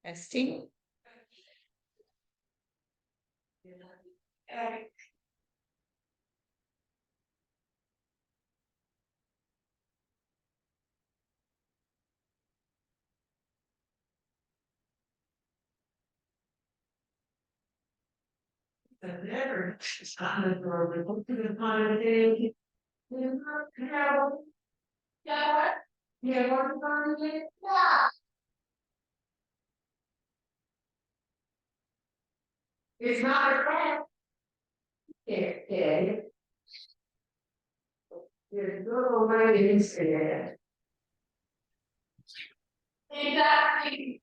Testing. It's not a crap. There's no way to say it. Exactly.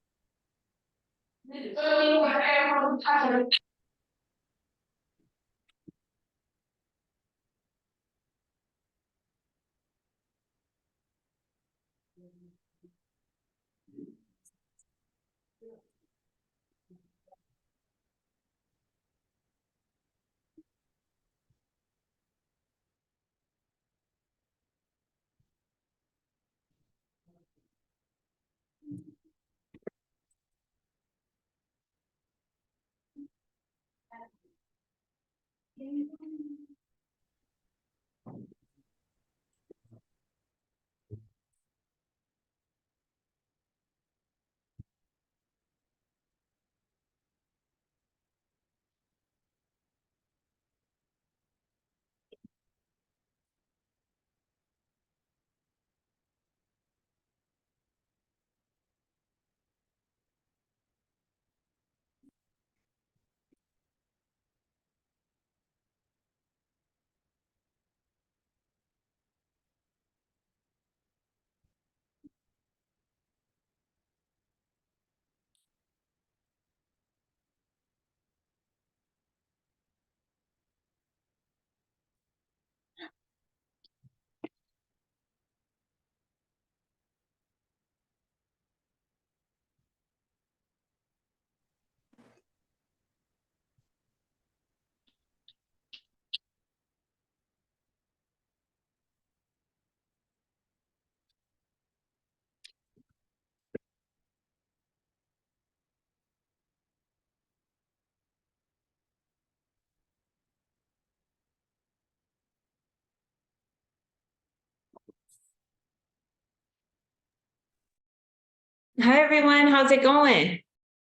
Hi everyone, how's it going?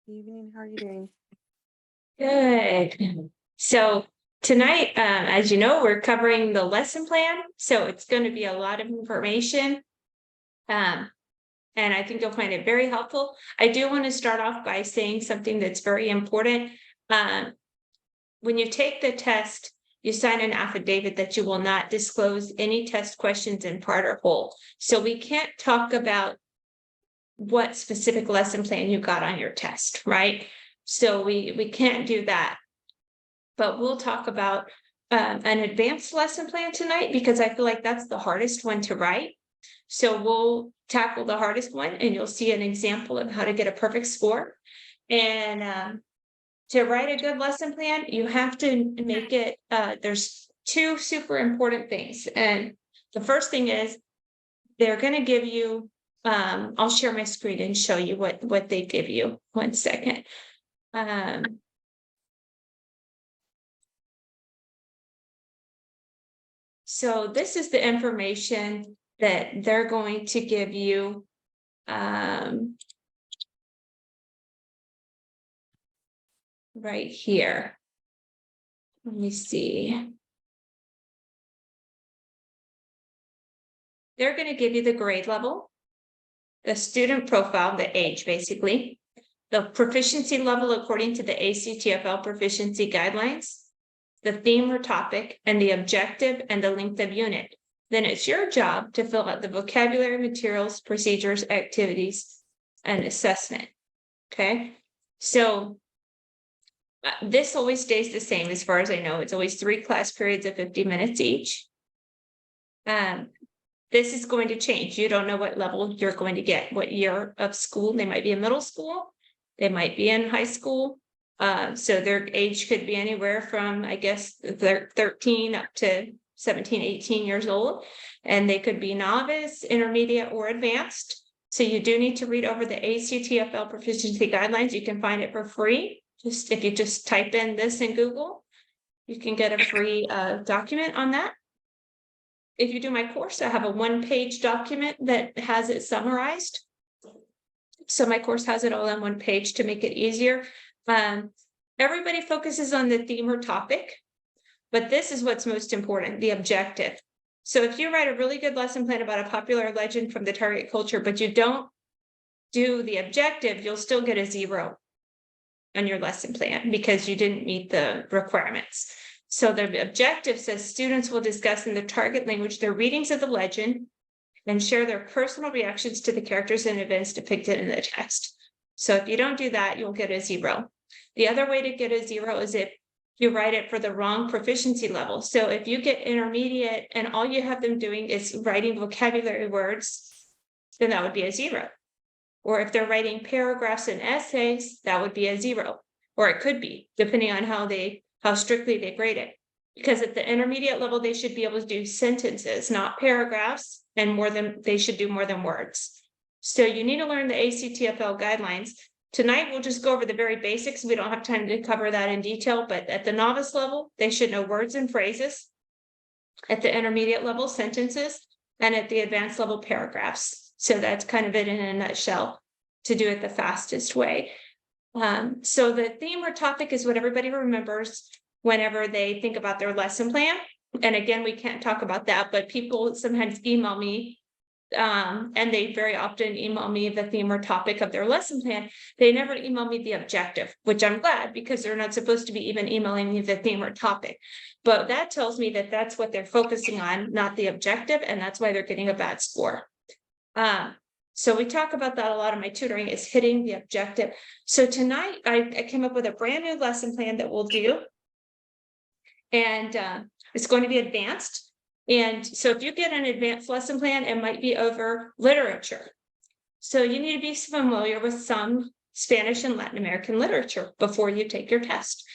Evening, how are you doing? Good. So tonight, as you know, we're covering the lesson plan, so it's going to be a lot of information. And I think you'll find it very helpful. I do want to start off by saying something that's very important. When you take the test, you sign an affidavit that you will not disclose any test questions in part or whole. So we can't talk about what specific lesson plan you got on your test, right? So we can't do that. But we'll talk about an advanced lesson plan tonight because I feel like that's the hardest one to write. So we'll tackle the hardest one and you'll see an example of how to get a perfect score. And to write a good lesson plan, you have to make it, there's two super important things. And the first thing is they're going to give you, I'll share my screen and show you what they give you. 1 second. So this is the information that they're going to give you. Right here. Let me see. They're going to give you the grade level, the student profile, the age, basically, the proficiency level according to the ACTFL proficiency guidelines, the theme or topic, and the objective and the length of unit. Then it's your job to fill out the vocabulary, materials, procedures, activities, and assessment. Okay, so this always stays the same as far as I know. It's always 3 class periods of 50 minutes each. This is going to change. You don't know what level you're going to get, what year of school. They might be in middle school. They might be in high school. So their age could be anywhere from, I guess, they're 13 up to 17, 18 years old. And they could be novice, intermediate, or advanced. So you do need to read over the ACTFL proficiency guidelines. You can find it for free. Just if you just type in this in Google, you can get a free document on that. If you do my course, I have a one-page document that has it summarized. So my course has it all on one page to make it easier. Everybody focuses on the theme or topic, but this is what's most important, the objective. So if you write a really good lesson plan about a popular legend from the target culture, but you don't do the objective, you'll still get a 0 on your lesson plan because you didn't meet the requirements. So the objective says students will discuss in the target language their readings of the legend and share their personal reactions to the characters and events depicted in the text. So if you don't do that, you'll get a 0. The other way to get a 0 is if you write it for the wrong proficiency level. So if you get intermediate and all you have them doing is writing vocabulary words, then that would be a 0. Or if they're writing paragraphs and essays, that would be a 0. Or it could be, depending on how strictly they grade it. Because at the intermediate level, they should be able to do sentences, not paragraphs, and they should do more than words. So you need to learn the ACTFL guidelines. Tonight, we'll just go over the very basics. We don't have time to cover that in detail, but at the novice level, they should know words and phrases. At the intermediate level, sentences, and at the advanced level, paragraphs. So that's kind of it in a nutshell to do it the fastest way. So the theme or topic is what everybody remembers whenever they think about their lesson plan. And again, we can't talk about that, but people sometimes email me, and they very often email me the theme or topic of their lesson plan. They never email me the objective, which I'm glad because they're not supposed to be even emailing me the theme or topic. But that tells me that that's what they're focusing on, not the objective, and that's why they're getting a bad score. So we talk about that a lot in my tutoring, is hitting the objective. So tonight I came up with a brand new lesson plan that we'll do. And it's going to be advanced. And so if you get an advanced lesson plan, it might be over literature. So you need to be familiar with some Spanish and Latin American literature before you take your test.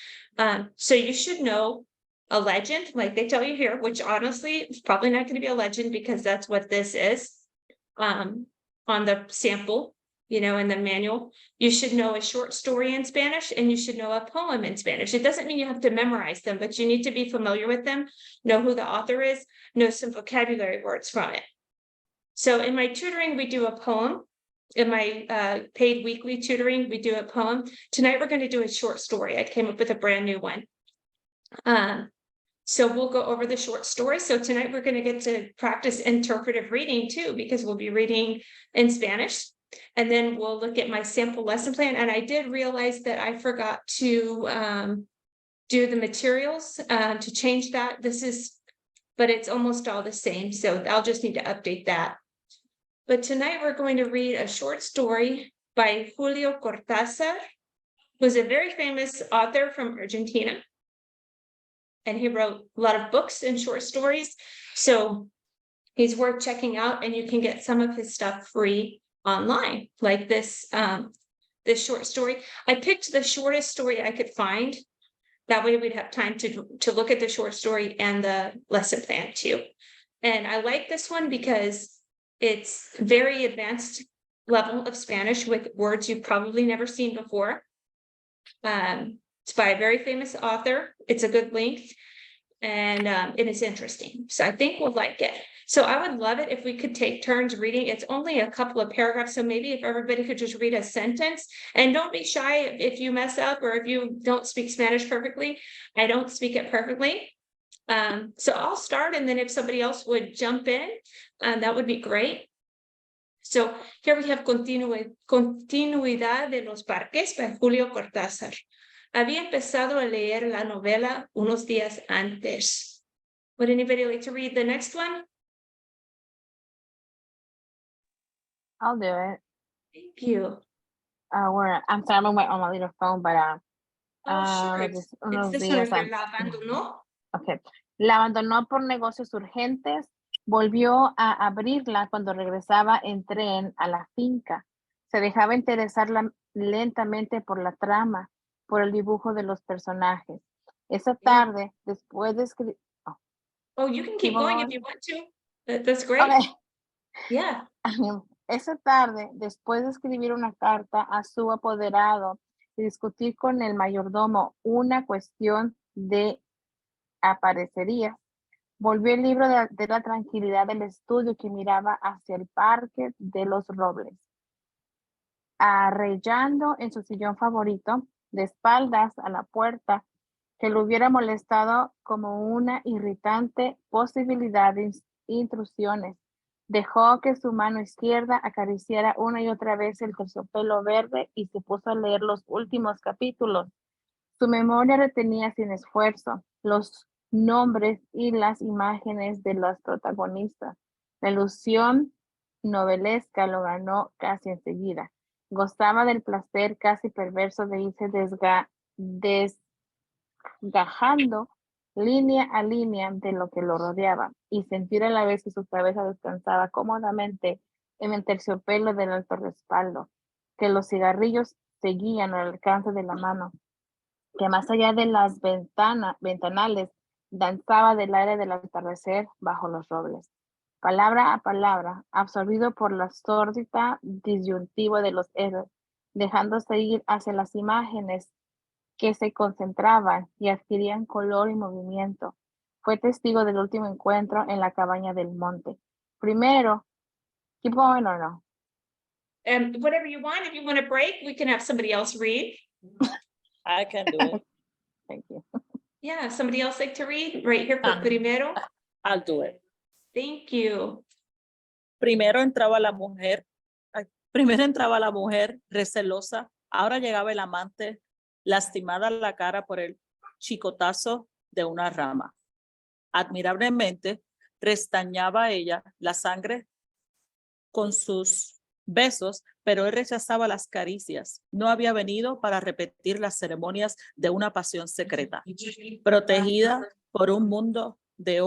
So you should know a legend, like they tell you here, which honestly is probably not going to be a legend because that's what this is. On the sample, in the manual, you should know a short story in Spanish and you should know a poem in Spanish. It doesn't mean you have to memorize them, but you need to be familiar with them, know who the author is, know some vocabulary words from it. So in my tutoring, we do a poem. In my paid weekly tutoring, we do a poem. Tonight, we're going to do a short story. I came up with a brand new one. So we'll go over the short story. So tonight we're going to get to practice interpretive reading too, because we'll be reading in Spanish. And then we'll look at my sample lesson plan. And I did realize that I forgot to do the materials to change that. But it's almost all the same. So I'll just need to update that. But tonight we're going to read a short story by Julio Cortázar, who's a very famous author from Argentina. And he wrote a lot of books and short stories. So he's worth checking out, and you can get some of his stuff free online, like this short story. I picked the shortest story I could find. That way we'd have time to look at the short story and the lesson plan too. And I like this one because it's very advanced level of Spanish with words you've probably never seen before. It's by a very famous author. It's a good length, and it is interesting. So I think we'll like it. So I would love it if we could take turns reading. It's only a couple of paragraphs. So maybe if everybody could just read a sentence, and don't be shy if you mess up or if you don't speak Spanish perfectly. I don't speak it perfectly. So I'll start, and then if somebody else would jump in, that would be great. So here we have Continuidad de los Parques by Julio Cortázar. Había empezado a leer la novela unos días antes. Would anybody like to read the next one? I'll do it. Thank you. I'm sorry, I'm on my little phone, but Sure. it's It's this one, que la abandonó. Okay. La abandonó por negocios urgentes. Volvió a abrirla cuando regresaba en tren a la finca. Se dejaba interesar lentamente por la trama, por el dibujo de los personajes. Esa tarde, después de escribir... Oh, you can keep going if you want to. That's great. Okay. Yeah. Esa tarde, después de escribir una carta a su apoderado y discutir con el mayordomo una cuestión de aparecerías, volvió el libro de la tranquilidad del estudio que miraba hacia el parque de los robles. Arrellando en su sillón favorito, de espaldas a la puerta, que lo hubiera molestado como una irritante posibilidad de intrusiones. Dejó que su mano izquierda acariciara una y otra vez el terciopelo verde y se puso a leer los últimos capítulos. Su memoria retenía sin esfuerzo los nombres y las imágenes de los protagonistas. La ilusión novelesca lo ganó casi enseguida. Gozaba del placer casi perverso de irse desgajando línea a línea de lo que lo rodeaba y sentir a la vez que su cabeza descansaba cómodamente en el terciopelo del alto respaldo, que los cigarrillos seguían al alcance de la mano, que más allá de las ventanales danzaba del aire del atardecer bajo los robles. Palabra a palabra, absorbido por la sórdida disyuntiva de los héroes, dejándose ir hacia las imágenes que se concentraban y adquirían color y movimiento. Fue testigo del último encuentro en la cabaña del monte. Primero, keep going or no? Whatever you want. If you want a break, we can have somebody else read. I can do it. Thank you. Yeah, somebody else like to read right here for primero. I'll do it. Thank you. Primero entraba la mujer, recelosa. Ahora llegaba el amante, lastimada la cara por el chicotazo de una rama. Admirablemente restañaba ella la sangre con sus besos, pero él rechazaba las caricias. No había venido para repetir las ceremonias de una pasión secreta, protegida por un mundo de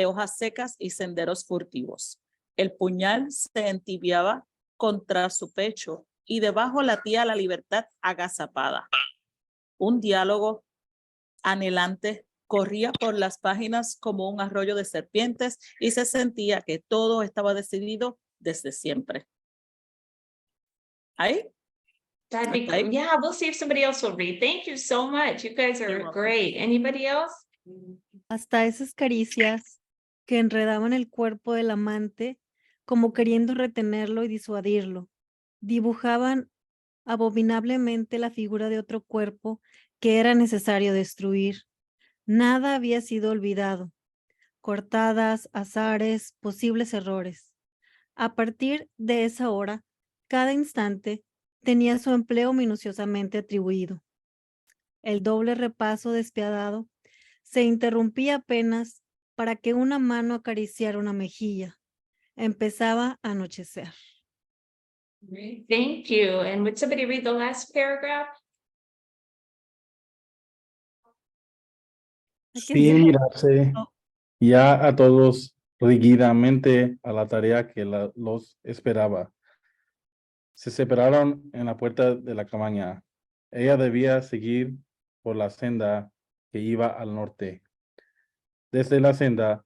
hojas secas y senderos furtivos. El puñal se entibiaba contra su pecho y debajo latía la libertad agazapada. Un diálogo anhelante corría por las páginas como un arroyo de serpientes y se sentía que todo estaba decidido desde siempre. ¿Ahí? That'd be Okay. great. Yeah, we'll see if somebody else will read. Thank you so much. You guys You're are welcome. great. Anybody else? Hasta esas caricias que enredaban el cuerpo del amante, como queriendo retenerlo y disuadirlo, dibujaban abominablemente la figura de otro cuerpo que era necesario destruir. Nada había sido olvidado. Cortadas, azares, posibles errores. A partir de esa hora, cada instante tenía su empleo minuciosamente atribuido. El doble repaso despiadado se interrumpía apenas para que una mano acariciara una mejilla. Empezaba a anochecer. Great. Thank you. And would somebody read the last paragraph? Sin mirarse ya a todos rígidamente a la tarea que los esperaba. Se separaron en la puerta de la cabaña. Ella debía seguir por la senda que iba al norte. Desde la senda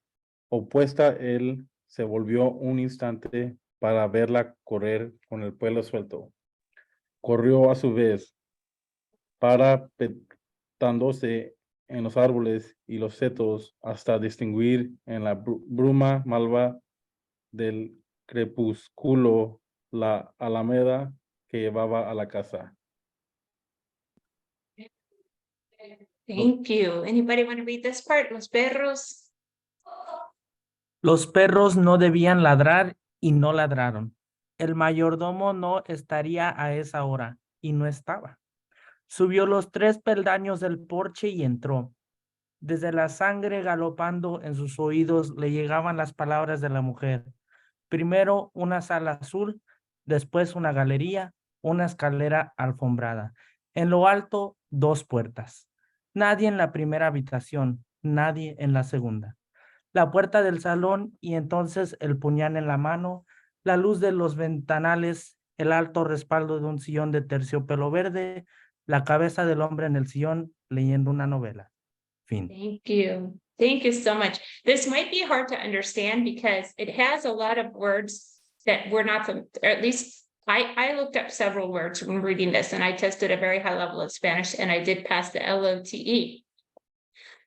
opuesta, él se volvió un instante para verla correr con el pelo suelto. Corrió a su vez, parapetándose en los árboles y los setos hasta distinguir en la bruma malva del crepúsculo la alameda que llevaba a la casa. Thank you. Anybody want to read this part? Los perros. Los perros no debían ladrar y no ladraron. El mayordomo no estaría a esa hora y no estaba. Subió los 3 peldaños del porche y entró. Desde la sangre galopando en sus oídos le llegaban las palabras de la mujer. Primero una sala azul, después una galería, una escalera alfombrada. En lo alto, 2 puertas. Nadie en la primera habitación, nadie en la segunda. La puerta del salón y entonces el puñal en la mano, la luz de los ventanales, el alto respaldo de un sillón de terciopelo verde, la cabeza del hombre en el sillón leyendo una novela. Fin. Thank you. Thank you so much. This might be hard to understand because it has a lot of words that we're not, or at least I looked up several words when reading this and I tested a very high level of Spanish and I did pass the LOTE.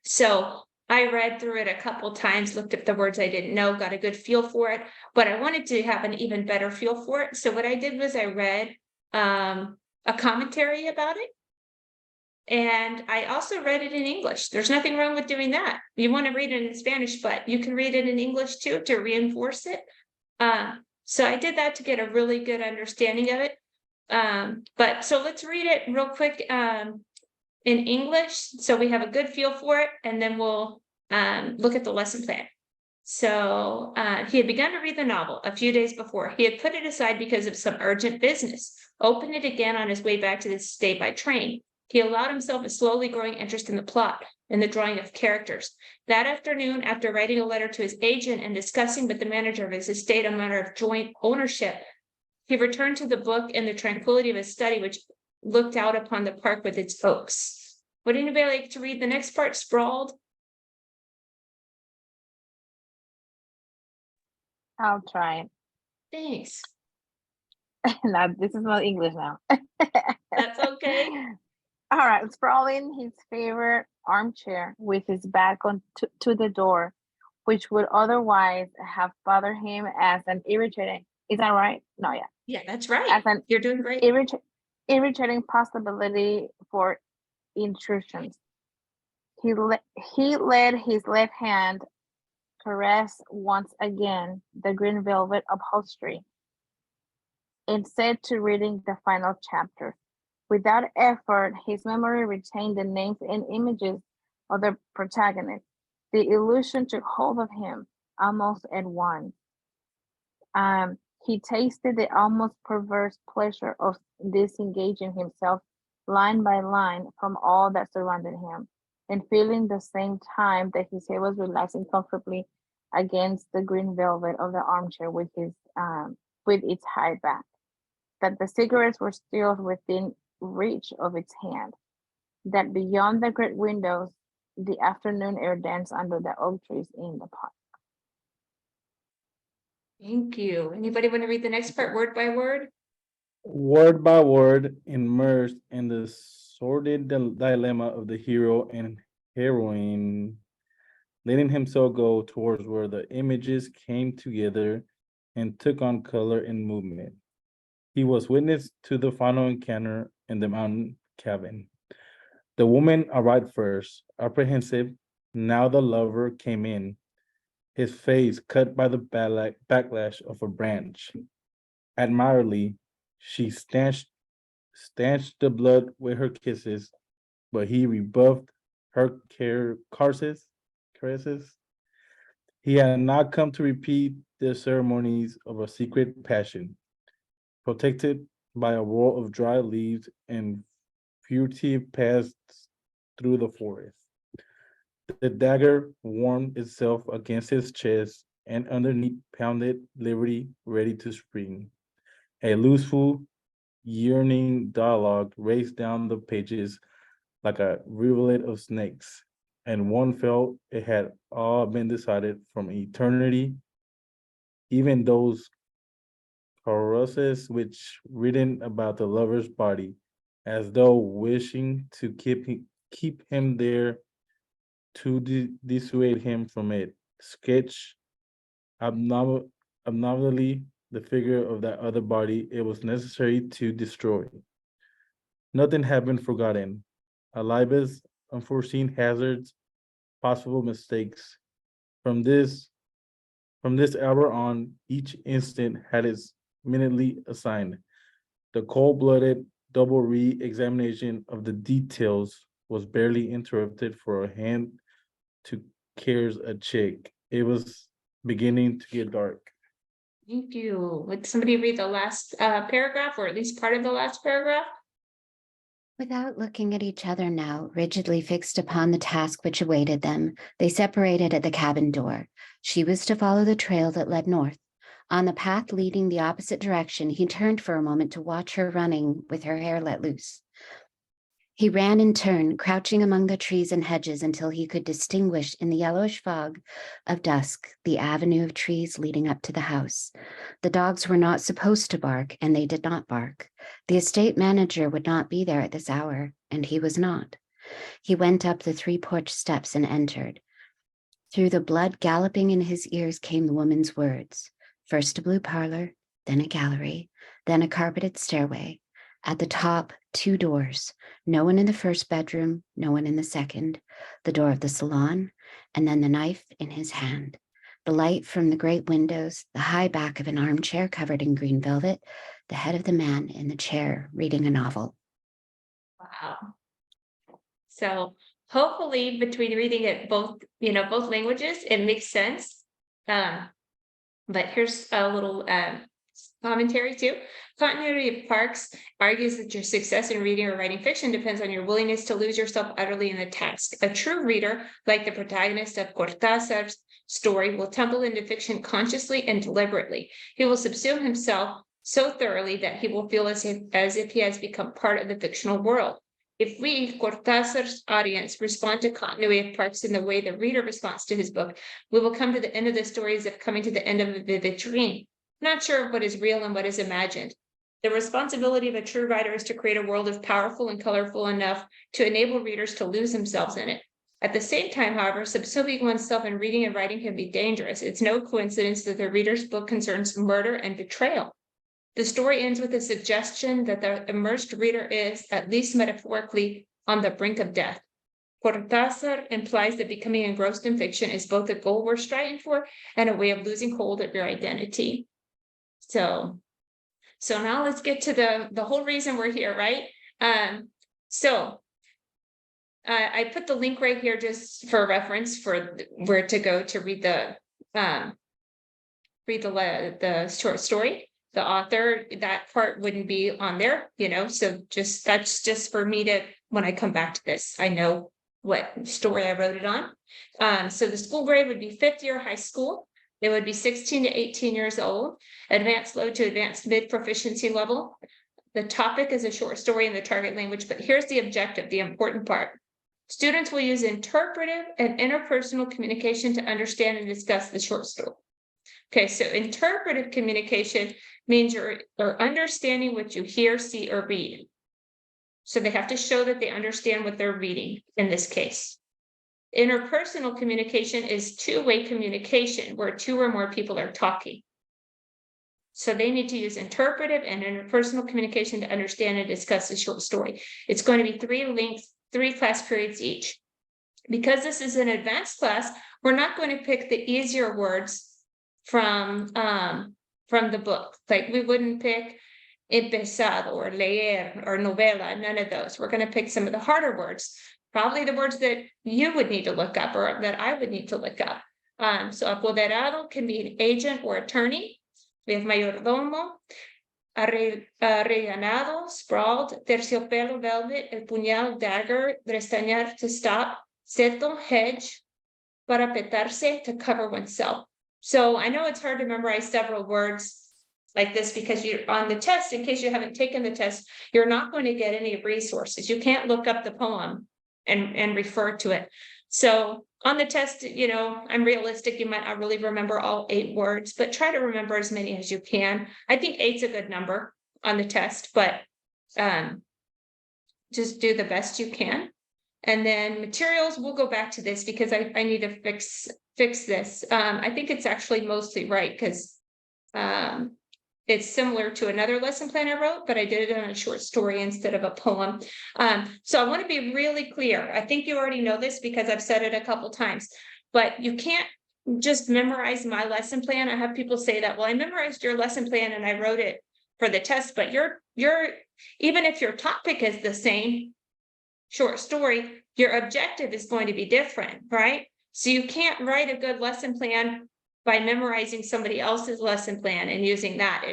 So I read through it a couple times, looked up the words I didn't know, got a good feel for it, but I wanted to have an even better feel for it. So what I did was I read a commentary about it. And I also read it in English. There's nothing wrong with doing that. You want to read it in Spanish, but you can read it in English too to reinforce it. So I did that to get a really good understanding of it. But so let's read it real quick in English so we have a good feel for it, and then we'll look at the lesson plan. So he had begun to read the novel a few days before. He had put it aside because of some urgent business, opened it again on his way back to the state by train. He allowed himself a slowly growing interest in the plot and the drawing of characters. That afternoon, after writing a letter to his agent and discussing with the manager of his estate a matter of joint ownership, he returned to the book in the tranquility of his study, which looked out upon the park with its oaks. Would anybody like to read the next part, sprawled? I'll try it. Thanks. Now, this is not English now. That's okay. All right, sprawling his favorite armchair with his back to the door, which would otherwise have bothered him as an irritating. Is that right? No, yeah. Yeah, that's right. As an You're doing great. irritating possibility for intrusions. He let his left hand caress once again the green velvet upholstery and set to reading the final chapter. Without effort, his memory retained the names and images of the protagonists. The illusion took hold of him almost at once. He tasted the almost perverse pleasure of disengaging himself line by line from all that surrounded him, and feeling the same time that his head was relaxing comfortably against the green velvet of the armchair with its high back, that the cigarettes were still within reach of its hand, that beyond the great windows, the afternoon air danced under the oak trees in the park. Thank you. Anybody want to read the next part word by word? Word by word, immersed in the sordid dilemma of the hero and heroine, letting himself go towards where the images came together and took on color and movement. He was witness to the final encounter in the mountain cabin. The woman arrived first, apprehensive. Now the lover came in, his face cut by the backlash of a branch. Admirably, she stanched the blood with her kisses, but he rebuffed her caresses. He had not come to repeat the ceremonies of a secret passion, protected by a wall of dry leaves and furtive paths through the forest. The dagger warmed itself against his chest, and underneath pounded Liberty, ready to spring. A looseful, yearning dialogue raced down the pages like a rivulet of snakes, and one felt it had all been decided from eternity. Even those caresses which written about the lover's body, as though wishing to keep him there to dissuade him from it, sketch abnormally the figure of that other body it was necessary to destroy. Nothing had been forgotten. Alibis, unforeseen hazards, possible mistakes. From this hour on, each instant had its minutely assigned. The cold-blooded double re-examination of the details was barely interrupted for a hand to cares a check. It was beginning to get dark. Thank you. Would somebody read the last paragraph, or at least part of the last paragraph? Without looking at each other now, rigidly fixed upon the task which awaited them, they separated at the cabin door. She was to follow the trail that led north. On the path leading the opposite direction, he turned for a moment to watch her running with her hair let loose. He ran in turn, crouching among the trees and hedges until he could distinguish in the yellowish fog of dusk the avenue of trees leading up to the house. The dogs were not supposed to bark, and they did not bark. The estate manager would not be there at this hour, and he was not. He went up the 3 porch steps and entered. Through the blood galloping in his ears came the woman's words. First a blue parlor, then a gallery, then a carpeted stairway. At the top, 2 doors. No one in the first bedroom, no one in the second. The door of the salon, and then the knife in his hand. The light from the great windows, the high back of an armchair covered in green velvet, the head of the man in the chair reading a novel. Wow. So hopefully between reading it both languages, it makes sense. But here's a little commentary too. Continuity of Parks argues that your success in reading or writing fiction depends on your willingness to lose yourself utterly in the text. A true reader, like the protagonist of Cortázar's story, will tumble into fiction consciously and deliberately. He will subsume himself so thoroughly that he will feel as if he has become part of the fictional world. If we, Cortázar's audience, respond to Continuity of Parks in the way the reader responds to his book, we will come to the end of the story as if coming to the end of a vivid dream, not sure of what is real and what is imagined. The responsibility of a true writer is to create a world as powerful and colorful enough to enable readers to lose themselves in it. At the same time, however, subsuming oneself in reading and writing can be dangerous. It's no coincidence that the reader's book concerns murder and betrayal. The story ends with a suggestion that the immersed reader is, at least metaphorically, on the brink of death. Cortázar implies that becoming engrossed in fiction is both a goal worth striving for and a way of losing hold of your identity. So now let's get to the whole reason we're here, right? I put the link right here just for reference for where to go to read the short story. The author, that part wouldn't be on there, so that's just for me to, when I come back to this, I know what story I wrote it on. So the school grade would be 5th year high school. They would be 16 to 18 years old, advanced low to advanced mid proficiency level. The topic is a short story in the target language, but here's the objective, the important part. Students will use interpretive and interpersonal communication to understand and discuss the short story. Okay, so interpretive communication means you're understanding what you hear, see, or read. So they have to show that they understand what they're reading in this case. Interpersonal communication is 2-way communication where 2 or more people are talking. So they need to use interpretive and interpersonal communication to understand and discuss the short story. It's going to be 3 class periods each. Because this is an advanced class, we're not going to pick the easier words from the book. Like we wouldn't pick empezado or leer or novela, none of those. We're going to pick some of the harder words, probably the words that you would need to look up or that I would need to look up. So apoderado can be an agent or attorney. We have mayordomo, arreganado, sprawled, terciopelo, velvet, el puñal, dagger, restañar, to stop, seto, hedge, parapetarse, to cover oneself. So I know it's hard to memorize several words like this because you're on the test, in case you haven't taken the test, you're not going to get any resources. You can't look up the poem and refer to it. So on the test, I'm realistic. You might not really remember all 8 words, but try to remember as many as you can. I think 8's a good number on the test, but just do the best you can. And then materials, we'll go back to this because I need to fix this. I think it's actually mostly right because it's similar to another lesson plan I wrote, but I did it on a short story instead of a poem. So I want to be really clear. I think you already know this because I've said it a couple times, but you can't just memorize my lesson plan. I have people say that, well, I memorized your lesson plan and I wrote it for the test, but you're even if your topic is the same, short story, your objective is going to be different, right? So you can't write a good lesson plan by memorizing somebody else's lesson plan and using that.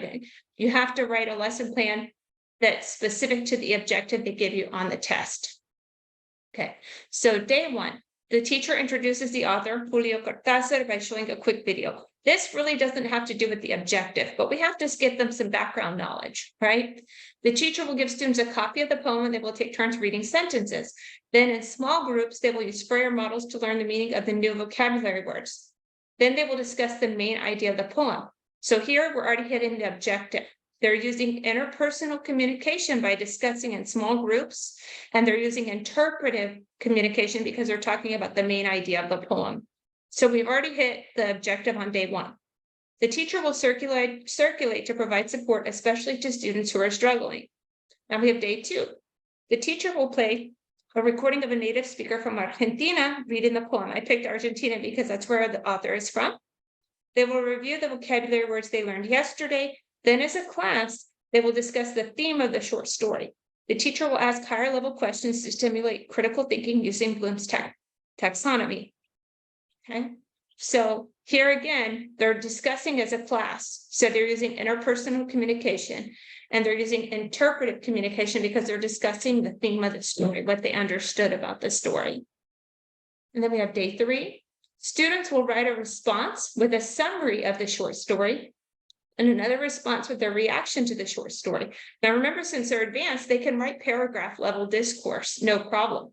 You have to write a lesson plan that's specific to the objective they give you on the test. Okay, so day 1, the teacher introduces the author, Julio Cortázar, by showing a quick video. This really doesn't have to do with the objective, but we have to give them some background knowledge, right? The teacher will give students a copy of the poem and they will take turns reading sentences. Then in small groups, they will use Freire models to learn the meaning of the new vocabulary words. Then they will discuss the main idea of the poem. So here we're already hitting the objective. They're using interpersonal communication by discussing in small groups, and they're using interpretive communication because they're talking about the main idea of the poem. So we've already hit the objective on day one. The teacher will circulate to provide support, especially to students who are struggling. Now we have day two. The teacher will play a recording of a native speaker from Argentina reading the poem. I picked Argentina because that's where the author is from. They will review the vocabulary words they learned yesterday. Then as a class, they will discuss the theme of the short story. The teacher will ask higher level questions to stimulate critical thinking using Bloom's taxonomy. Okay, so here again, they're discussing as a class. So they're using interpersonal communication and they're using interpretive communication because they're discussing the theme of the story, what they understood about the story. And then we have day three. Students will write a response with a summary of the short story and another response with their reaction to the short story. Now remember, since they're advanced, they can write paragraph level discourse, no problem.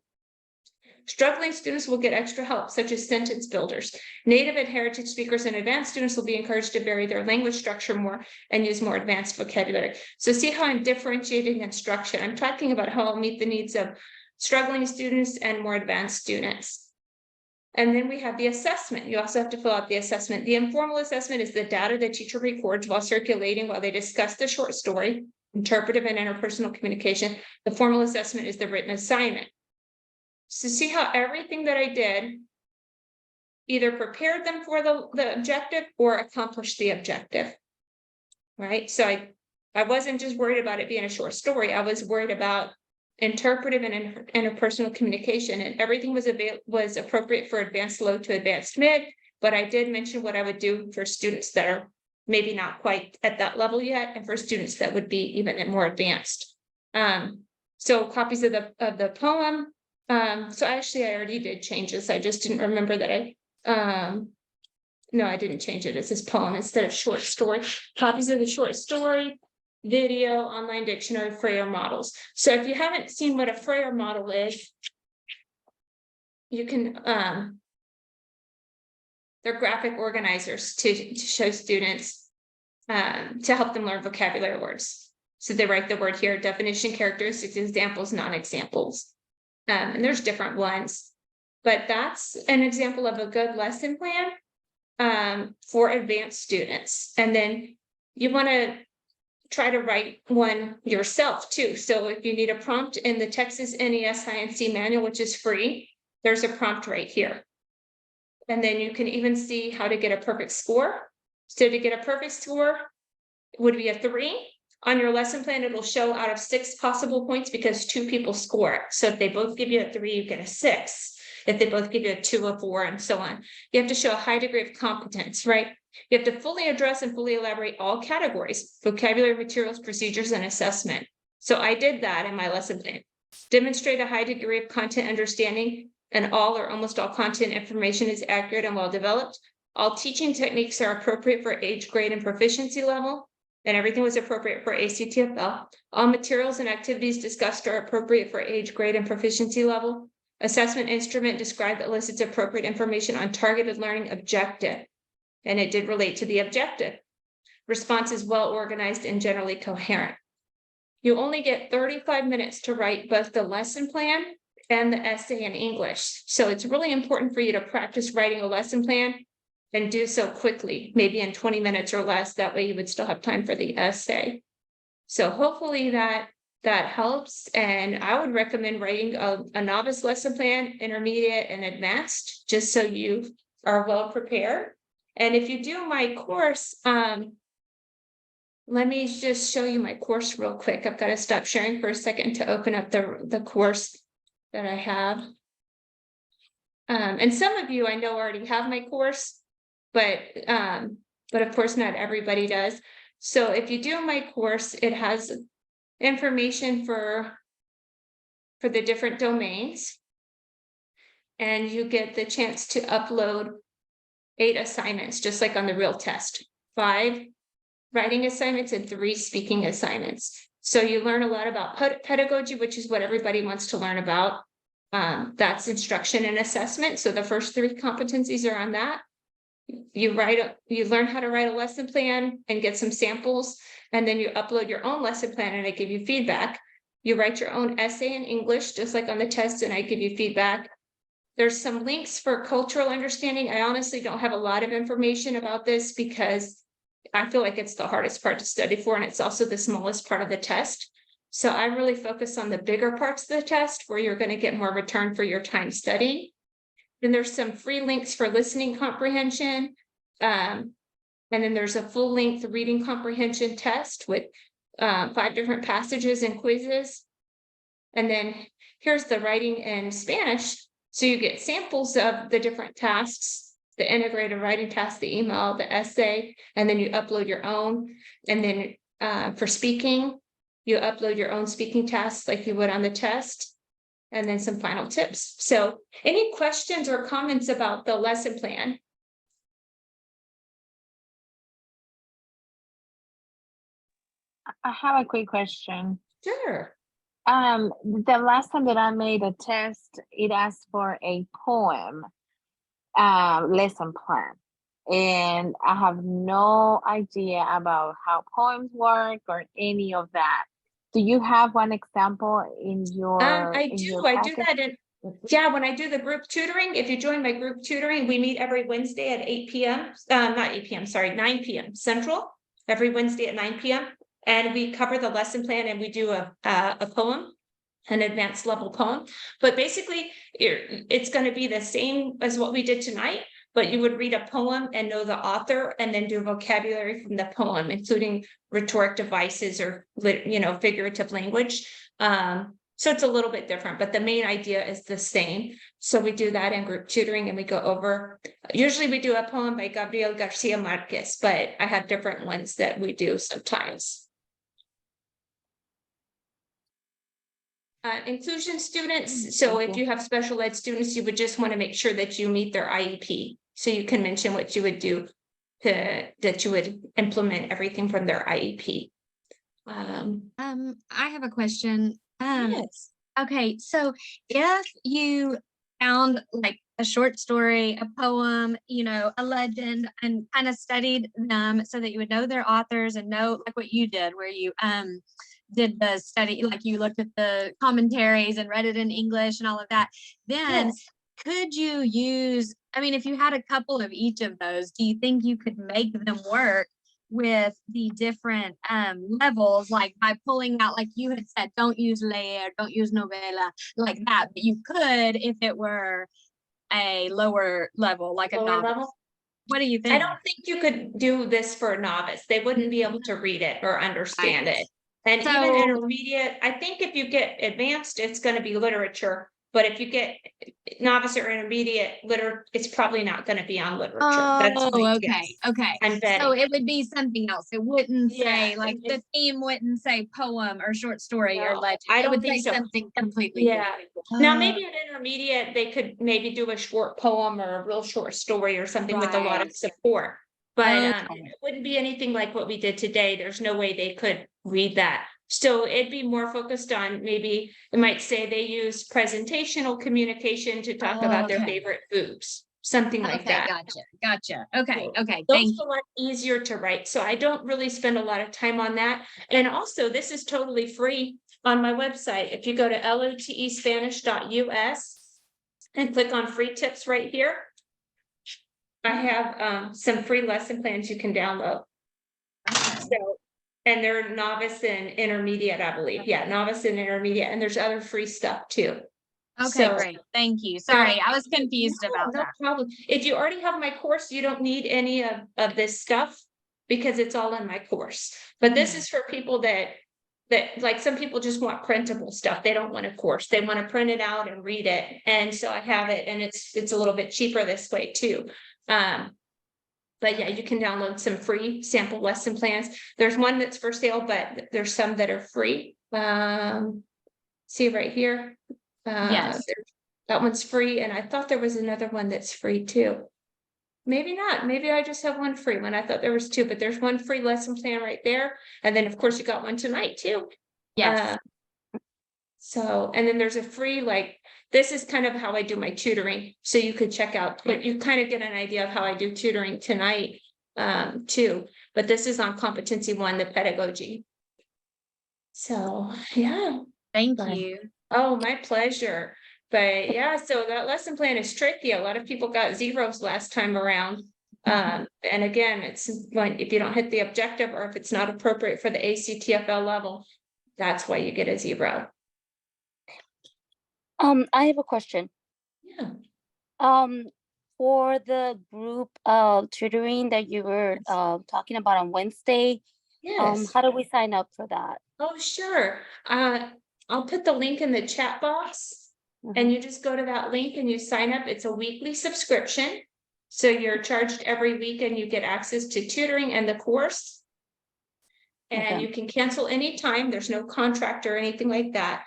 Struggling students will get extra help, such as sentence builders. Native and heritage speakers and advanced students will be encouraged to vary their language structure more and use more advanced vocabulary. So see how I'm differentiating instruction. I'm talking about how I'll meet the needs of struggling students and more advanced students. And then we have the assessment. You also have to fill out the assessment. The informal assessment is the data the teacher records while circulating while they discuss the short story, interpretive and interpersonal communication. The formal assessment is the written assignment. So see how everything that I did either prepared them for the objective or accomplished the objective, right? So I wasn't just worried about it being a short story. I was worried about interpretive and interpersonal communication, and everything was appropriate for advanced low to advanced mid, but I did mention what I would do for students that are maybe not quite at that level yet, and for students that would be even more advanced. So copies of the poem. So actually I already did change this. I just didn't remember that no, I didn't change it. It says poem instead of short story. Copies of the short story, video, online dictionary, Freire models. So if you haven't seen what a Freire model is, you can, they're graphic organizers to show students, to help them learn vocabulary words. So they write the word here, definition, characteristics, examples, non-examples. And there's different ones, but that's an example of a good lesson plan for advanced students. And then you want to try to write one yourself too. So if you need a prompt in the Texas NES Science manual, which is free, there's a prompt right here. And then you can even see how to get a perfect score. So to get a perfect score would be a 3. On your lesson plan, it'll show out of 6 possible points because 2 people score it. So if they both give you a 3, you get a 6. If they both give you a 2, a 4, and so on. You have to show a high degree of competence, right? You have to fully address and fully elaborate all categories: vocabulary, materials, procedures, and assessment. So I did that in my lesson plan. Demonstrate a high degree of content understanding, and all or almost all content information is accurate and well developed. All teaching techniques are appropriate for age, grade, and proficiency level, and everything was appropriate for ACTFL. All materials and activities discussed are appropriate for age, grade, and proficiency level. Assessment instrument described that elicits appropriate information on targeted learning objective, and it did relate to the objective. Response is well organized and generally coherent. You only get 35 minutes to write both the lesson plan and the essay in English. So it's really important for you to practice writing a lesson plan and do so quickly, maybe in 20 minutes or less. That way you would still have time for the essay. So hopefully that helps. And I would recommend writing a novice lesson plan, intermediate, and advanced, just so you are well prepared. And if you do my course, let me just show you my course real quick. I've got to stop sharing for a second to open up the course that I have. And some of you I know already have my course, but of course not everybody does. So if you do my course, it has information for the different domains. and you get the chance to upload 8 assignments, just like on the real test. 5 writing assignments and 3 speaking assignments. So you learn a lot about pedagogy, which is what everybody wants to learn about. That's instruction and assessment. So the first 3 competencies are on that. You learn how to write a lesson plan and get some samples, and then you upload your own lesson plan and I give you feedback. You write your own essay in English, just like on the test, and I give you feedback. There's some links for cultural understanding. I honestly don't have a lot of information about this because I feel like it's the hardest part to study for, and it's also the smallest part of the test. So I really focus on the bigger parts of the test where you're going to get more return for your time studying. Then there's some free links for listening comprehension. And then there's a full length reading comprehension test with 5 different passages and quizzes. And then here's the writing in Spanish. So you get samples of the different tasks, the integrated writing task, the email, the essay, and then you upload your own. And then for speaking, you upload your own speaking tasks like you would on the test. And then some final tips. So any questions or comments about the lesson plan? I have a quick question. Sure. The last time that I made a test, it asked for a poem lesson plan. And I have no idea about how poems work or any of that. Do you have one example in your I in do your that packet? when I do the group tutoring. If you join my group tutoring, we meet every Wednesday at 8 p.m. Not 8 p.m. sorry, 9 p.m. Central, every Wednesday at 9 p.m. And we cover the lesson plan and we do a poem, an advanced level poem. But basically it's going to be the same as what we did tonight, but you would read a poem and know the author and then do vocabulary from the poem, including rhetoric devices or, figurative language. So it's a little bit different, but the main idea is the same. So we do that in group tutoring and we go over, usually we do a poem by Gabriel Garcia Marquez, but I have different ones that we do sometimes. Inclusion students. So if you have special ed students, you would just want to make sure that you meet their IEP. So you can mention what you would do that you would implement everything from their IEP. I have a question. Yes. Okay, so if you found like a short story, a poem, a legend, and kind of studied them so that you would know their authors and know like what you did, where you did the study, like you looked at the commentaries and read it in English and all of that, then Yes. could you use, if you had a couple of each of those, do you think you could make them work with the different levels, like by pulling out, like you had said, don't use leer, don't use novela, like that, but you could if it were a lower level, like a Lower novel. level? What do you think? I don't think you could do this for a novice. They wouldn't be able to read it or understand Right. it. And even So- intermediate, I think if you get advanced, it's going to be literature. But if you get novice or intermediate it's probably not going to be on literature. That's my guess. Okay. I'm betting. So it would be something else. It wouldn't say, Yeah, like and the theme wouldn't say poem or short story or No, legend. I It don't would think say so. something completely Yeah. different. Now, maybe an intermediate, they could maybe do a short poem or a real short story or something with a lot of Right. support. But Okay. it wouldn't be anything like what we did today. There's no way they could read that. So it'd be more focused on, maybe it might say they use presentational communication to talk about their Okay. favorite foods, something like Okay, that. gotcha. Okay, So thank Those you. are a lot easier to write, so I don't really spend a lot of time on that. And also, this is totally free on my website. If you go to lotespanish.us and click on free tips right here, I have some free lesson plans you can download. So, and they're novice and intermediate, I believe. Yeah, novice and intermediate, and there's other free stuff too. Okay, So- great. Thank you. Sorry, I was confused No, about no that. problem. If you already have my course, you don't need any of this stuff because it's all in my course. But this is for people that like, some people just want printable stuff. They don't want a course. They want to print it out and read it. And so I have it, and it's a little bit cheaper this way too. But yeah, you can download some free sample lesson plans. There's one that's for sale, but there's some that are free. See right here. Yes. That one's free, and I thought there was another one that's free too. Maybe not. Maybe I just have one free one. I thought there was two, but there's one free lesson plan right there. And then, of course, you got one tonight too. Yes. So, and then there's a free, like, this is kind of how I do my tutoring. So you could check out, but you kind of get an idea of how I do tutoring tonight too. But this is on competency one, the pedagogy. So, yeah. Thank Bye. you. Oh, my pleasure. But yeah, so that lesson plan is tricky. A lot of people got zeros last time around. And again, it's like if you don't hit the objective or if it's not appropriate for the ACTFL level, that's why you get a zero. I have a question. Yeah. For the group tutoring that you were talking about on Wednesday, Yes. how do we sign up for that? Oh, sure. I'll put the link in the chat box. And you just go to that link and you sign up. It's a weekly subscription. So you're charged every week and you get access to tutoring and the course. And Okay. you can cancel anytime. There's no contract or anything like that.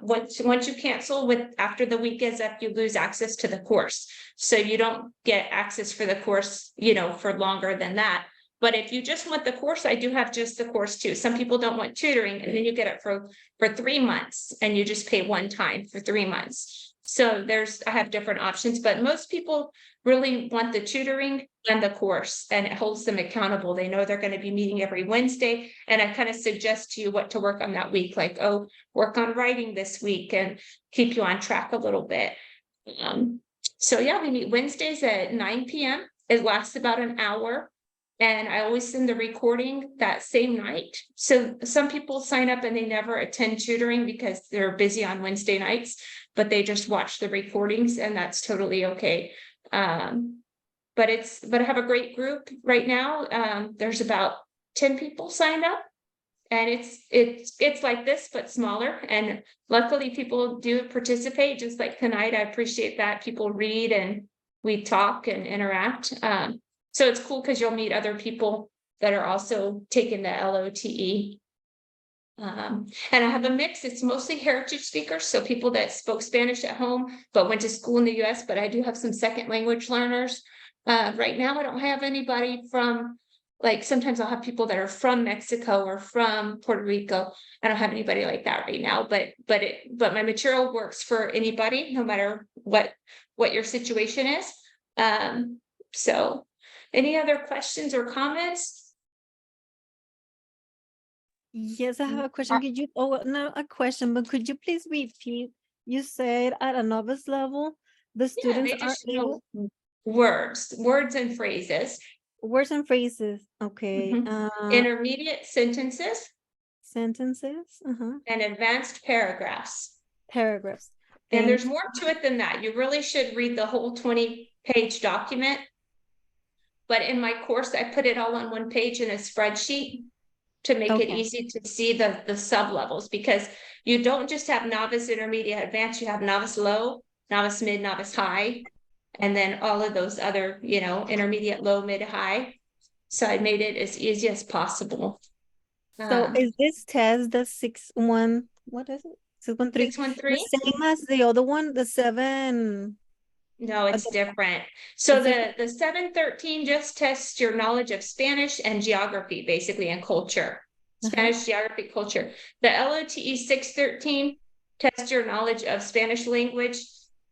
Once you cancel after the week is up, you lose access to the course. So you don't get access for the course, for longer than that. But if you just want the course, I do have just the course too. Some people don't want tutoring, and then you get it for 3 months and you just pay one time for 3 months. So I have different options, but most people really want the tutoring and the course, and it holds them accountable. They know they're going to be meeting every Wednesday. And I kind of suggest to you what to work on that week, like, work on writing this week and keep you on track a little bit. So yeah, we meet Wednesdays at 9 p.m. It lasts about an hour. And I always send the recording that same night. So some people sign up and they never attend tutoring because they're busy on Wednesday nights, but they just watch the recordings, and that's totally okay. But I have a great group right now. There's about 10 people signed up, and it's like this, but smaller. And luckily people do participate, just like tonight. I appreciate that people read and we talk and interact. So it's cool because you'll meet other people that are also taking the LOTE. And I have a mix. It's mostly heritage speakers, so people that spoke Spanish at home but went to school in the US, but I do have some second language learners. Right now I don't have anybody from, like, sometimes I'll have people that are from Mexico or from Puerto Rico. I don't have anybody like that right now, but my material works for anybody, no matter what your situation is. So any other questions or comments? Yes, I have a question. Could you, not a question, but could you please repeat? You said at a novice level, the students they are just know able, words and phrases. words and phrases. Okay. Intermediate sentences Sentences. and advanced paragraphs. Paragraphs. And there's Thank more to it than that. You really should read the whole 20-page document. But in my course, I put it all on one page in a spreadsheet to make it Okay. easy to see the sub levels, because you don't just have novice, intermediate, advanced, you have novice low, novice mid, novice high, and then all of those other, intermediate, low, mid, high. So I made it as easy as possible. So is this test the 6-1, what is it? 613? 613? The same as the other one, the 7. No, it's Okay. different. So It's the 713 just tests your knowledge of Spanish and geography, basically, and culture. Spanish, geography, culture. The LOTE 613 tests your knowledge of Spanish language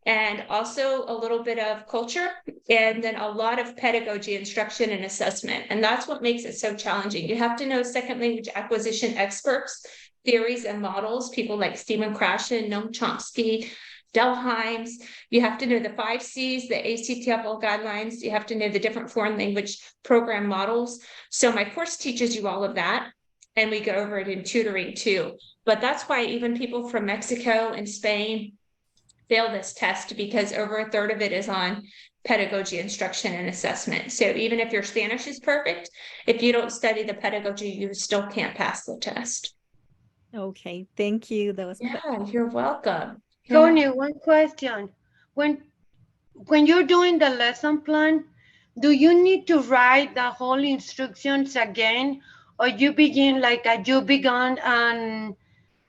and also a little bit of culture, and then a lot of pedagogy, instruction, and assessment. And that's what makes it so challenging. You have to know second language acquisition experts, theories and models, people like Stephen Krashen, Noam Chomsky, Delheims. You have to know the 5 C's, the ACTFL guidelines. You have to know the different foreign language program models. So my course teaches you all of that. And we go over it in tutoring too. But that's why even people from Mexico and Spain fail this test, because over a third of it is on pedagogy, instruction, and assessment. So even if your Spanish is perfect, if you don't study the pedagogy, you still can't pass the test. Okay, thank you. That was You're welcome. Sonia, one question. When you're doing the lesson plan, do you need to write the whole instructions again, or you begin like you began on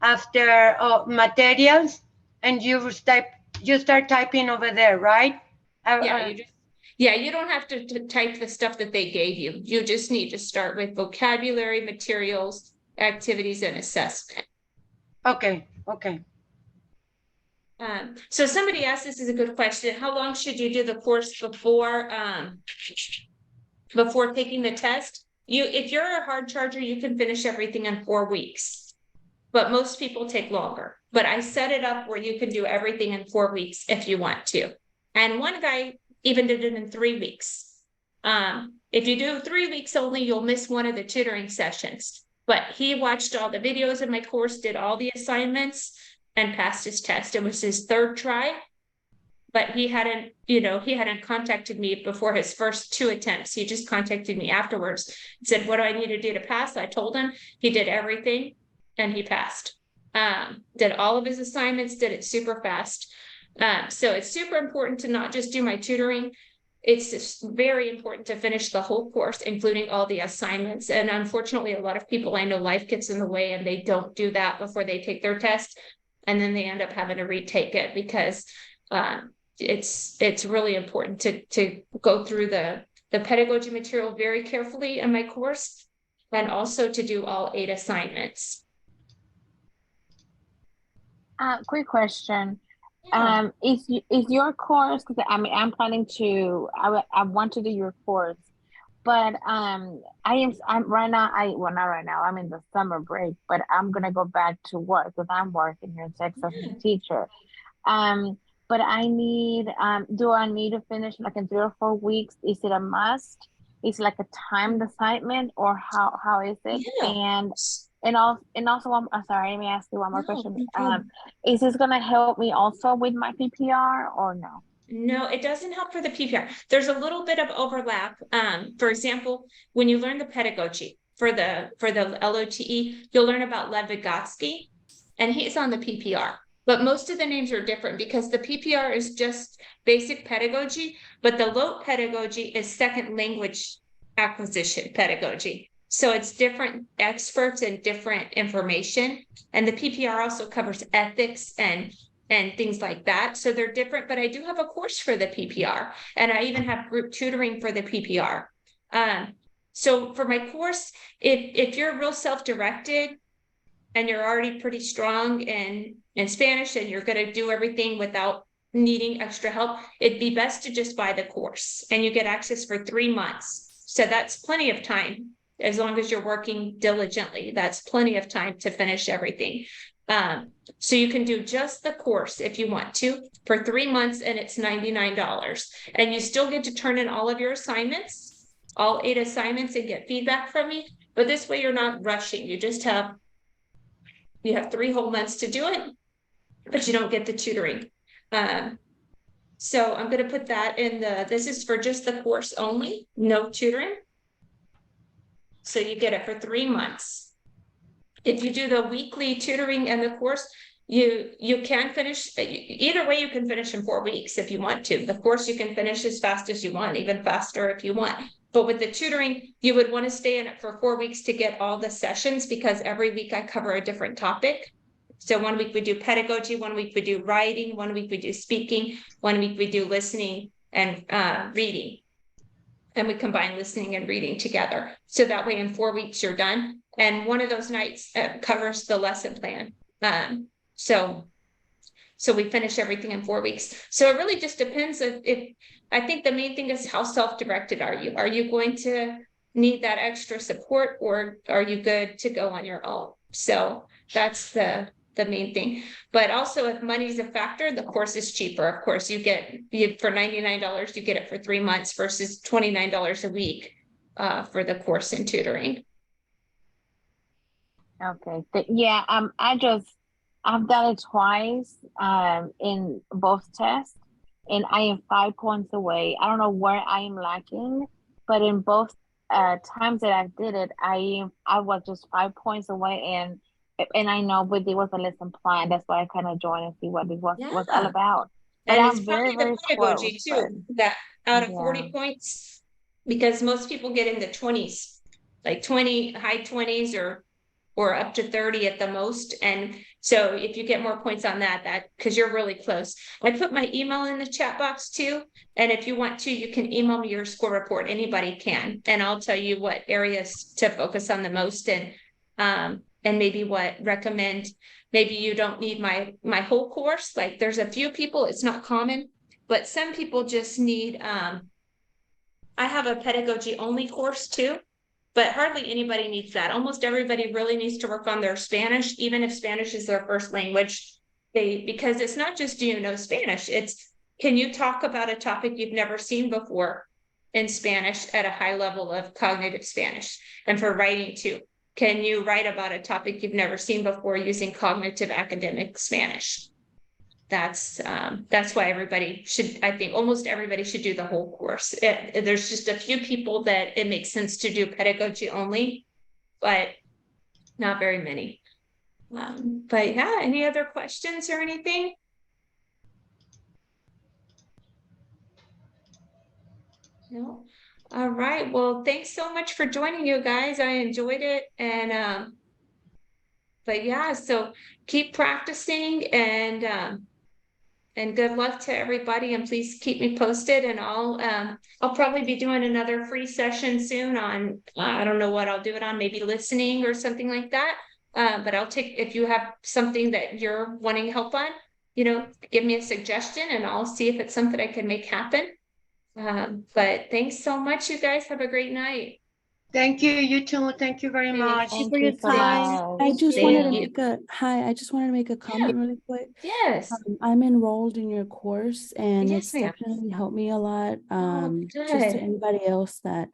after materials and you step you start typing over there, right? Yeah, you don't have to type the stuff that they gave you. You just need to start with vocabulary, materials, activities, and assessment. Okay. So somebody asked, this is a good question. How long should you do the course before taking the test? If you're a hard charger, you can finish everything in 4 weeks, but most people take longer. But I set it up where you can do everything in 4 weeks if you want to. And one guy even did it in 3 weeks. If you do 3 weeks only, you'll miss one of the tutoring sessions. But he watched all the videos in my course, did all the assignments, and passed his test. It was his 3rd try, but he hadn't contacted me before his first 2 attempts. He just contacted me afterwards and said, what do I need to do to pass? I told him. He did everything and he passed. Did all of his assignments, did it super fast. So it's super important to not just do my tutoring. It's just very important to finish the whole course, including all the assignments. And unfortunately, a lot of people I know, life gets in the way and they don't do that before they take their test. And then they end up having to retake it because it's really important to go through the pedagogy material very carefully in my course, and also to do all 8 assignments. Quick question. Is your course, because I'm planning to, I want to do your course, but I'm right now, not right now, I'm in the summer break, but I'm gonna go back to work because I'm working here in Texas as a teacher. But I need, do I need to finish like in 3 or 4 weeks? Is it a must? Is it like a timed assignment, or how is it? Yeah. And also, sorry, let me ask you one more question. Is this gonna help me also with my PPR or no? No, it doesn't help for the PPR. There's a little bit of overlap. For example, when you learn the pedagogy for the LOTE, you'll learn about Lev Vygotsky, and he's on the PPR. But most of the names are different because the PPR is just basic pedagogy, but the LOTE pedagogy is second language acquisition pedagogy. So it's different experts and different information. And the PPR also covers ethics and things like that. So they're different, but I do have a course for the PPR, and I even have group tutoring for the PPR. So for my course, if you're real self-directed and you're already pretty strong in Spanish and you're going to do everything without needing extra help, it'd be best to just buy the course, and you get access for 3 months. So that's plenty of time. As long as you're working diligently, that's plenty of time to finish everything. So you can do just the course if you want to for 3 months, and it's $99. And you still get to turn in all of your assignments, all 8 assignments, and get feedback from me. But this way you're not rushing. You have 3 whole months to do it, but you don't get the tutoring. So I'm going to put that in this is for just the course only, no tutoring. So you get it for 3 months. If you do the weekly tutoring and the course, you can finish, either way you can finish in 4 weeks if you want to. The course you can finish as fast as you want, even faster if you want. But with the tutoring, you would want to stay in it for 4 weeks to get all the sessions, because every week I cover a different topic. So 1 week we do pedagogy, 1 week we do writing, 1 week we do speaking, 1 week we do listening and reading. And we combine listening and reading together. So that way in 4 weeks you're done. And one of those nights covers the lesson plan. So we finish everything in 4 weeks. So it really just depends if I think the main thing is how self-directed are you? Are you going to need that extra support, or are you good to go on your own? So that's the main thing. But also, if money's a factor, the course is cheaper. Of course, you for $99, you get it for 3 months versus $29 a week for the course in tutoring. Okay. Yeah. I've done it twice in both tests, and I am 5 points away. I don't know where I am lacking, but in both times that I did it, I was just 5 points away, and I know, but there was a lesson plan. That's why I kind of joined and see what it was all about. But And I'm it's very, probably very the pedagogy close, too, that out of yeah. 40 points, because most people get in the 20s, like 20, high 20s or up to 30 at the most. And so if you get more points on that, because you're really close. I put my email in the chat box too. And if you want to, you can email me your score report. Anybody can. And I'll tell you what areas to focus on the most and maybe what recommend. Maybe you don't need my whole course. Like there's a few people, it's not common, but some people just need, I have a pedagogy only course too, but hardly anybody needs that. Almost everybody really needs to work on their Spanish, even if Spanish is their first language. Because it's not just, do you know Spanish? It's, can you talk about a topic you've never seen before in Spanish at a high level of cognitive Spanish? And for writing too, can you write about a topic you've never seen before using cognitive academic Spanish? That's why everybody should, I think almost everybody should do the whole course. There's just a few people that it makes sense to do pedagogy only, but not very many. But yeah, any other questions or anything? No. All right. Well, thanks so much for joining, you guys. I enjoyed it. And but yeah, so keep practicing and good luck to everybody. And please keep me posted. And I'll probably be doing another free session soon on I don't know what I'll do it on, maybe listening or something like that. But I'll take, if you have something that you're wanting help on, give me a suggestion and I'll see if it's something I can make happen. But thanks so much, you guys. Have a great night. Thank you, you too. Thank you very much. Thank you for your time. I just Thank wanted to you. make a I just wanted to make a comment really quick. Yes. I'm enrolled in your course and Yes, it's ma'am. definitely helped me a lot. Just good. to anybody else that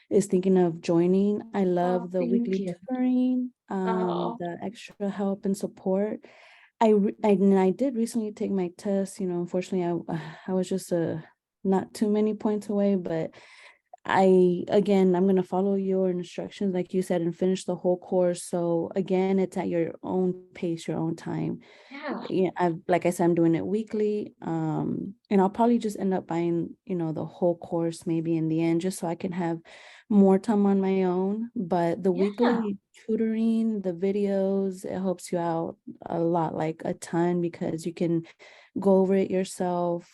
is thinking of joining, I love the thank weekly you. tutoring, Oh. the extra help and support. I did recently take my test. Unfortunately, I was just not too many points away, but I'm going to follow your instructions, like you said, and finish the whole course. So again, it's at your own pace, your own time. Yeah. Like I said, I'm doing it weekly. And I'll probably just end up buying, the whole course maybe in the end, just so I can have more time on my own. But the weekly tutoring, the videos, it helps you out a lot, like a ton, because you can go over it yourself.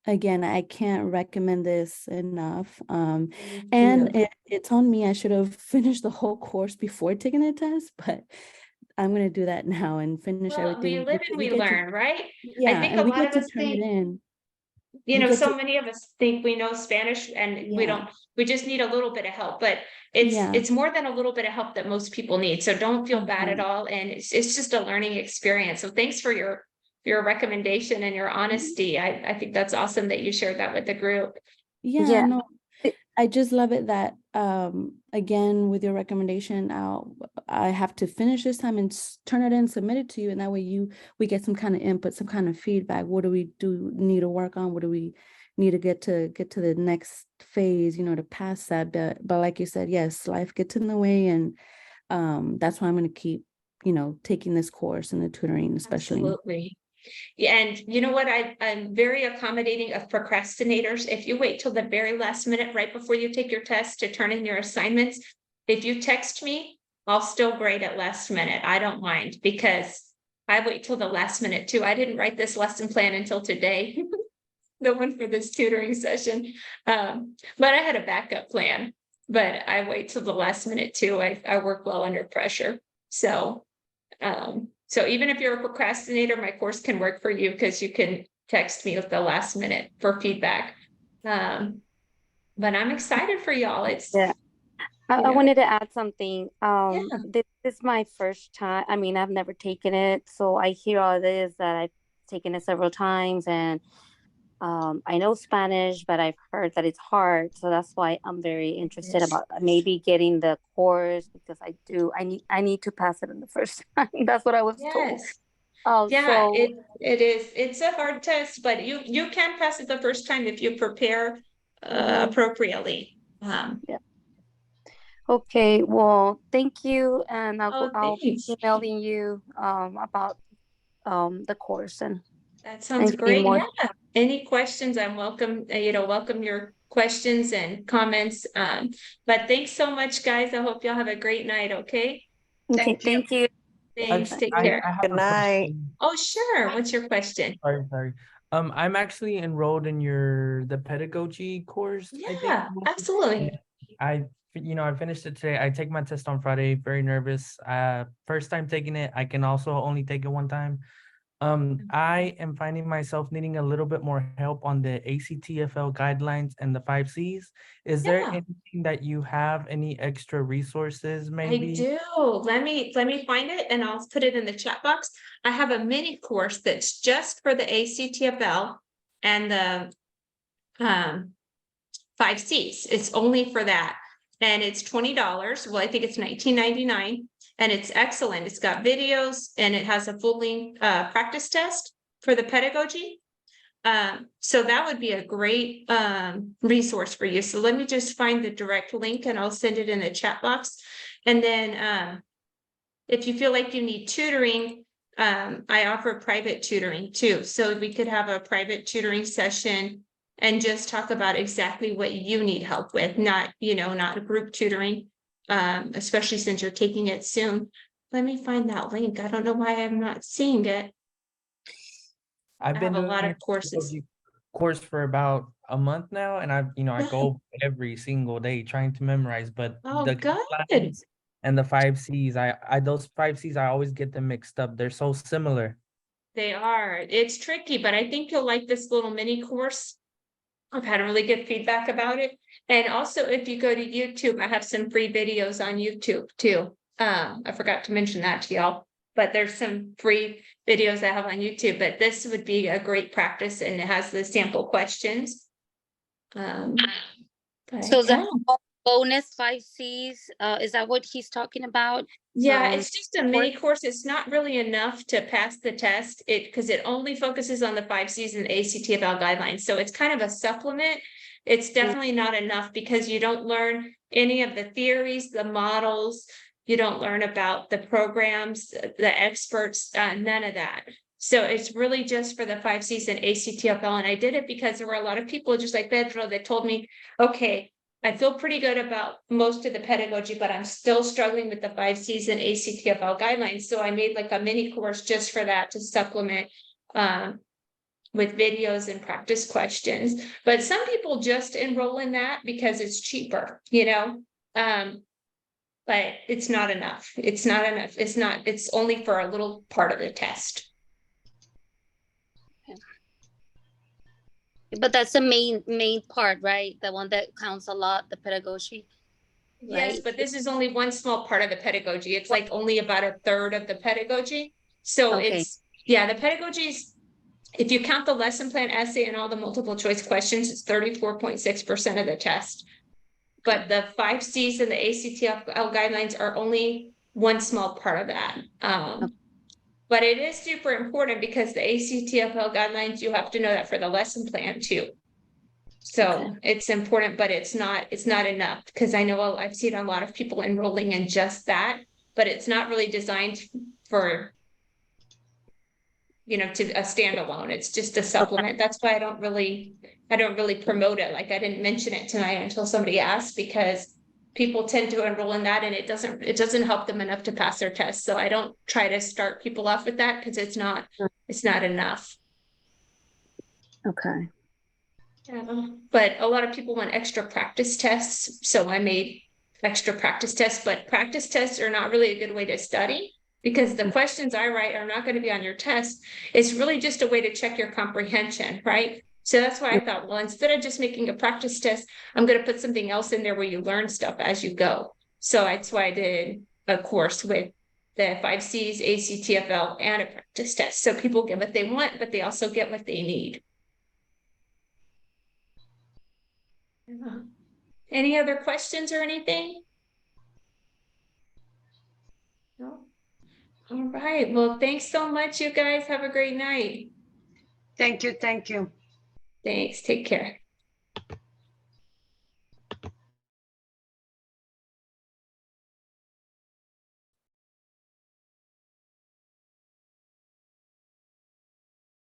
Again, I can't recommend this enough. And it's on me. I should have finished the whole course before taking the test, but I'm going to do that now and finish everything. We live and we learn, right? Yeah, I think and a we lot get of to us turn it think, in. so many of us think we know Spanish and we just need a little bit of help, but it's more than a little bit of help that most people need. So don't feel bad at all. And it's just a learning experience. So thanks for your recommendation and your honesty. I think that's awesome that you shared that with the group. Yeah. No, I just love it that again, with your recommendation, I have to finish this time and turn it in, submit it to you, and that way we get some kind of input, some kind of feedback. What do we need to work on? What do we need to get to the next phase, to pass that? But like you said, yes, life gets in the way, and that's why I'm going to keep taking this course and the tutoring, especially. Absolutely. And you know what? I'm very accommodating of procrastinators. If you wait till the very last minute, right before you take your test, to turn in your assignments, if you text me, I'll still grade at last minute. I don't mind, because I wait till the last minute too. I didn't write this lesson plan until today, the one for this tutoring session. But I had a backup plan, but I wait till the last minute too. I work well under pressure. So even if you're a procrastinator, my course can work for you, because you can text me at the last minute for feedback. But I'm excited for y'all. I wanted to add something. This is my first time. I mean, I've never taken it, so I hear all this, that I've taken it several times, and I know Spanish, but I've heard that it's hard. So that's why I'm very interested about maybe getting the course, because I need to pass it in the first time. That's what I was told. It is. It's a hard test, but you can pass it the first time if you prepare appropriately. Okay, well, thank you, and I'll be thanks. emailing you about the course. And that sounds great. Yeah. Any questions? I'm welcome. Welcome your questions and comments. But thanks so much, guys. I hope y'all have a great night. Okay. Okay, Thank you. thank you. Thanks, take care. I have Good a night. question. Oh, sure. What's your question? Sorry. I'm actually enrolled in the pedagogy course, I think. Yeah, absolutely. I finished it today. I take my test on Friday, very nervous. First time taking it. I can also only take it one time. I am finding myself needing a little bit more help on the ACTFL guidelines and the 5 Cs. Is there Yeah. anything that you have, any extra resources maybe? I do. Let me find it and I'll put it in the chat box. I have a mini course that's just for the ACTFL and the 5 Cs. It's only for that. And it's $20. Well, I think it's $19.99 and it's excellent. It's got videos and it has a full length practice test for the pedagogy. So that would be a great resource for you. So let me just find the direct link and I'll send it in the chat box. And then if you feel like you need tutoring, I offer private tutoring too. So we could have a private tutoring session and just talk about exactly what you need help with, not a group tutoring, especially since you're taking it soon. Let me find that link. I don't know why I'm not seeing it. I've been have a doing lot of this courses. pedagogy course for about a month now, and I go every single day trying to memorize, but Oh, the good. guidelines and the 5 Cs, those 5 Cs, I always get them mixed up. They're so similar. They are. It's tricky, but I think you'll like this little mini course. I've had really good feedback about it. And also, if you go to YouTube, I have some free videos on YouTube too. I forgot to mention that to y'all, but there's some free videos I have on YouTube, but this would be a great practice and it has the sample questions. So Yeah. the bonus 5 Cs, is that what he's talking about? Yeah, it's just a mini course. It's not really enough to pass the test because it only focuses on the 5 Cs and ACTFL guidelines. So it's kind of a supplement. It's definitely not enough because you don't learn any of the theories, the models. You don't learn about the programs, the experts, none of that. So it's really just for the 5 Cs and ACTFL. And I did it because there were a lot of people just like Pedro that told me, okay, I feel pretty good about most of the pedagogy, but I'm still struggling with the 5 Cs and ACTFL guidelines. So I made like a mini course just for that to supplement with videos and practice questions. But some people just enroll in that because it's cheaper, but it's not enough. It's not enough. It's only for a little part of the test. But that's the main part, right? The one that counts a lot, the pedagogy. Yes, right? but this is only one small part of the pedagogy. It's like only about a third of the pedagogy. So Okay. the pedagogy is, if you count the lesson plan essay and all the multiple choice questions, it's 34.6% of the test. But the 5 Cs and the ACTFL guidelines are only one small part of that. But it is super important because the ACTFL guidelines, you have to know that for the lesson plan too. So it's important, but it's not enough because I know I've seen a lot of people enrolling in just that, but it's not really designed for, to a standalone. It's just a supplement. That's why I don't really promote it. Like I didn't mention it tonight until somebody asked because people tend to enroll in that and it doesn't help them enough to pass their test. So I don't try to start people off with that because it's not enough. Okay. But a lot of people want extra practice tests. So I made extra practice tests, but practice tests are not really a good way to study because the questions I write are not going to be on your test. It's really just a way to check your comprehension, right? So that's why I thought, well, instead of just making a practice test, I'm going to put something else in there where you learn stuff as you go. So that's why I did a course with the 5 Cs, ACTFL, and a practice test. So people get what they want, but they also get what they need. Any other questions or anything? No. All right. Well, thanks so much, you guys. Have a great night. Thank you. Thanks. Take care.